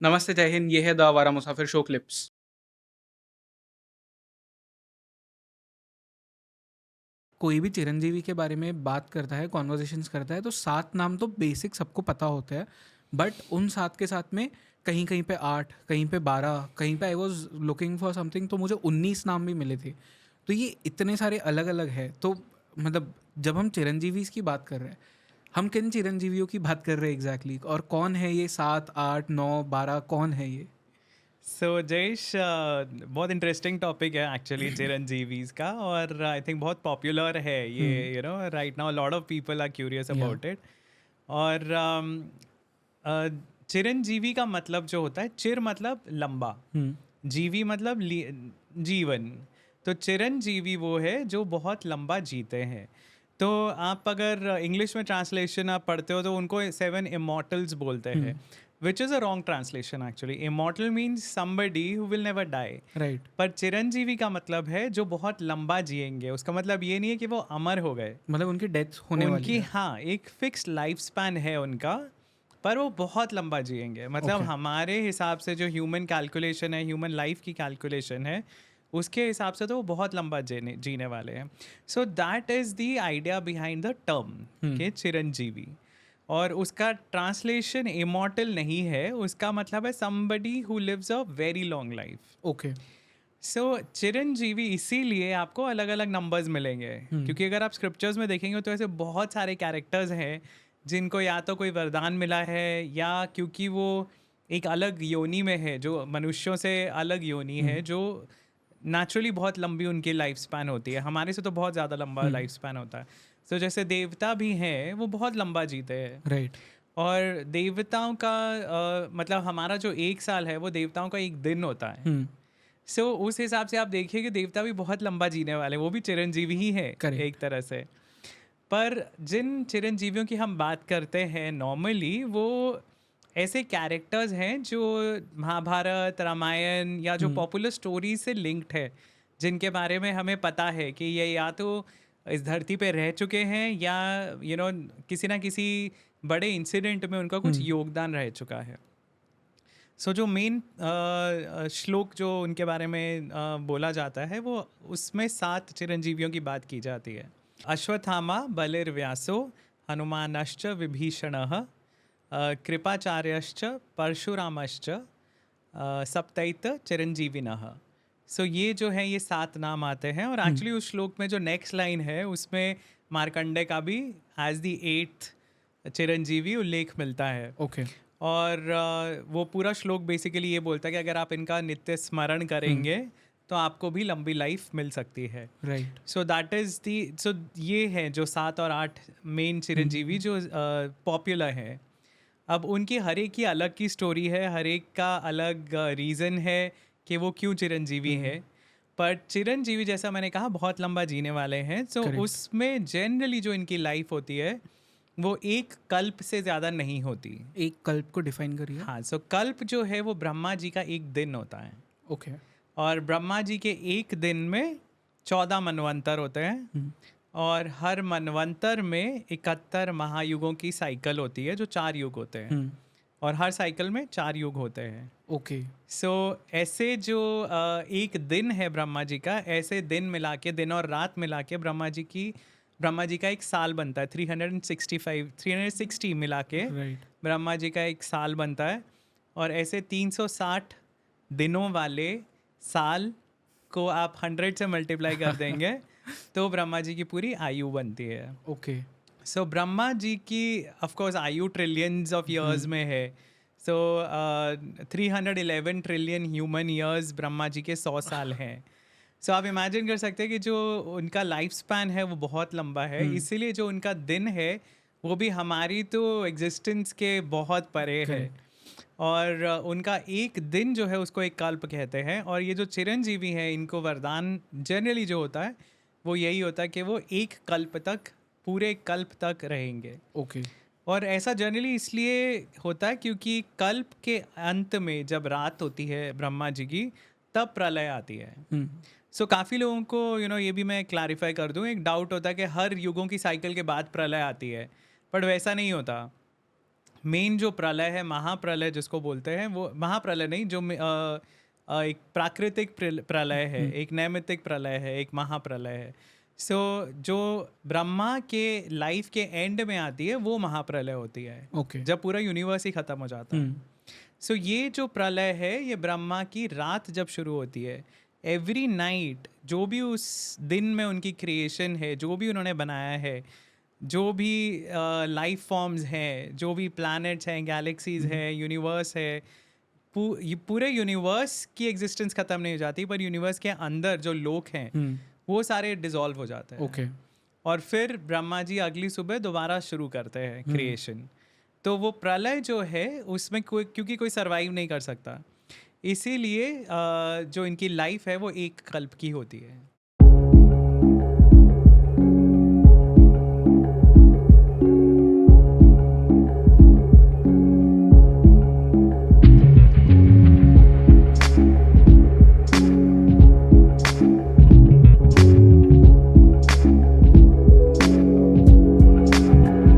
नमस्ते, जय हिंद, ये है द आवारा मुसाफिर शो क्लिप्स। कोई भी चिरंजीवी के बारे में बात करता है, कॉन्वर्सेशंस करता है, तो 7 नाम तो बेसिक सबको पता होते हैं। बट उन 7 के साथ में कहीं-कहीं पे 8, कहीं पे 12, कहीं पे I was looking for something तो मुझे 19 नाम भी मिले थे। तो ये इतने सारे अलग-अलग हैं। तो मतलब जब हम चिरंजीवीज़ की बात कर रहे हैं, हम किन चिरंजीवियों की बात कर रहे हैं एग्ज़ैक्टली और कौन है ये 7, 8, 9, 12 कौन है ये? सो जयेश, बहुत इंटरेस्टिंग टॉपिक है एक्चुअली चिरंजीवीज का। और आई थिंक बहुत पॉपुलर है ये, hmm, right now lot of people are curious या अबाउट इट। और चिरंजीवी का मतलब जो होता है, चिर मतलब लंबा, हुँ, जीवी मतलब जीवन। तो चिरंजीवी वो है जो बहुत लंबा जीते हैं। तो आप अगर इंग्लिश में ट्रांसलेशन आप पढ़ते हो तो उनको 7 इमॉर्टल्स बोलते हुँ, हैं, which is a wrong translation actually. Immortal means somebody who will never die. Right. पर चिरंजीवी का मतलब है जो बहुत लंबा जिएंगे। उसका मतलब ये नहीं है कि वो अमर हो गए। मतलब उनकी डेथ होने वाली उनकी, है। हाँ, एक फिक्स लाइफ स्पैन है उनका, पर वो बहुत लंबा जिएंगे। मतलब ओके। हमारे हिसाब से जो ह्यूमन कैलकुलेशन है, ह्यूमन लाइफ की कैलकुलेशन है, उसके हिसाब से तो वो बहुत लंबा जीने जीने वाले हैं। So that is the idea behind the term hmm, के चिरंजीवी। और उसका ट्रांसलेशन इमॉर्टल नहीं है, उसका मतलब है somebody who lives a very long life. Okay. So चिरंजीवी इसीलिए आपको अलग अलग नंबर्स मिलेंगे, हुँ, क्योंकि अगर आप स्क्रिप्चर्स में देखेंगे तो ऐसे बहुत सारे कैरेक्टर्स हैं जिनको या तो कोई वरदान मिला है, या क्योंकि वो एक अलग योनि में है, जो मनुष्यों से अलग योनि हुँ, है, जो नेचुरली बहुत लंबी उनकी लाइफ स्पैन होती है, हमारे से तो बहुत ज़्यादा लंबा हुँ, लाइफ स्पैन होता है। सो जैसे देवता भी हैं, वो बहुत लंबा जीते हैं। राइट। और देवताओं का मतलब हमारा जो एक साल है वो देवताओं का एक दिन होता है। हुँ, उस हिसाब से आप देखिए कि देवता भी बहुत लंबा जीने वाले हैं, वो भी चिरंजीवी ही है एक करेक्ट। तरह से। पर जिन चिरंजीवियों की हम बात करते हैं नॉर्मली, वो ऐसे कैरेक्टर्स हैं जो महाभारत, रामायण या जो हुँ, पॉपुलर स्टोरीज से लिंक्ड है, जिनके बारे में हमें पता है कि ये या तो इस धरती पे रह चुके हैं, या किसी ना किसी बड़े इंसिडेंट में उनका कुछ हुँ, योगदान रह चुका है। जो मेन श्लोक जो उनके बारे में बोला जाता है, वो उसमें 7 चिरंजीवियों की बात की जाती है। अश्वत्थामा बलिर्व्यासो, हनुमानश्च विभीषणः, कृपाचार्यश्च परशुरामश्च, सप्तैत चिरंजीविनः। ये जो है, ये 7 नाम आते हैं। और हुँ, एक्चुअली उस श्लोक में जो नेक्स्ट लाइन है, उसमें मार्कंडे का भी एज द 8th चिरंजीवी उल्लेख मिलता है। ओके। और वो पूरा श्लोक बेसिकली ये बोलता है कि अगर आप इनका नित्य स्मरण हुँ, करेंगे तो आपको भी लंबी लाइफ मिल सकती है। Right. So that is the so ये है जो 7 और 8 मेन हुँ, चिरंजीवी जो पॉपुलर है। अब उनकी हर एक की अलग की स्टोरी है, हर एक का अलग रीज़न है कि वो क्यों चिरंजीवी हुँ, है। पर चिरंजीवी, जैसा मैंने कहा, बहुत लंबा जीने वाले हैं। करेक्ट। उसमें जनरली जो इनकी लाइफ होती है, वो एक कल्प से ज़्यादा नहीं होती। एक कल्प को डिफाइन करिए। हाँ, कल्प जो है वो ब्रह्मा जी का एक दिन होता है। ओके। और ब्रह्मा जी के एक दिन में 14 मनवंतर होते हैं। हुँ, और हर मनवंतर में 71 महायुगों की साइकिल होती है, जो 4 युग होते हैं। हुँ, और हर साइकिल में 4 युग होते हैं। ओके। सो ऐसे जो एक दिन है ब्रह्मा जी का, ऐसे दिन मिला के, दिन और रात मिला के ब्रह्मा जी का एक साल बनता है। 365 360 मिला के राइट। ब्रह्मा जी का एक साल बनता है। और ऐसे 360 दिनों वाले साल को आप 100 से मल्टीप्लाई कर देंगे तो ब्रह्मा जी की पूरी आयु बनती है। ओके। ब्रह्मा जी की ऑफ कोर्स आयु ट्रिलियंस ऑफ हुँ, ईयर्स में है। सो 311 trillion human ears Brahma ji के 100 साल हैं। आप इमेजिन कर सकते हैं कि जो उनका लाइफ स्पैन है वो बहुत लंबा है, हुँ, इसीलिए जो उनका दिन है वो भी हमारी तो एग्जिस्टेंस के बहुत परे है। करेक्ट। और उनका एक दिन जो है उसको एक कल्प कहते हैं। और ये जो चिरंजीवी हैं, इनको वरदान जनरली जो होता है वो यही होता है कि वो एक कल्प तक, पूरे कल्प तक रहेंगे। ओके। और ऐसा जनरली इसलिए होता है क्योंकि कल्प के अंत में जब रात होती है ब्रह्मा जी की, तब प्रलय आती है। हुँ, काफ़ी लोगों को ये भी मैं क्लैरिफाई कर दूं, एक डाउट होता है कि हर युगों की साइकिल के बाद प्रलय आती है, बट वैसा नहीं होता। मेन जो प्रलय है, महाप्रलय जिसको बोलते हैं, वो महाप्रलय नहीं, जो एक प्राकृतिक प्रलय है, एक नैमित्तिक प्रलय है, एक महाप्रलय है। सो जो ब्रह्मा के लाइफ के एंड में आती है वो महाप्रलय होती है, ओके। जब पूरा यूनिवर्स ही खत्म हो जाता है। सो ये जो प्रलय है, ये ब्रह्मा की रात जब शुरू होती है, एवरी नाइट जो भी उस दिन में उनकी क्रिएशन है, जो भी उन्होंने बनाया है, जो भी लाइफ फॉर्म्स हैं, जो भी प्लैनेट्स हैं, गैलेक्सीज हैं, यूनिवर्स है, ये पूरे यूनिवर्स की एग्जिस्टेंस खत्म नहीं हो जाती, पर यूनिवर्स के अंदर जो लोक हैं वो सारे डिसॉल्व हो जाते हैं। ओके। और फिर ब्रह्मा जी अगली सुबह दोबारा शुरू करते हैं क्रिएशन। तो वो प्रलय जो है उसमें क्योंकि कोई सरवाइव नहीं कर सकता, इसीलिए जो इनकी लाइफ है वो एक कल्प की होती है।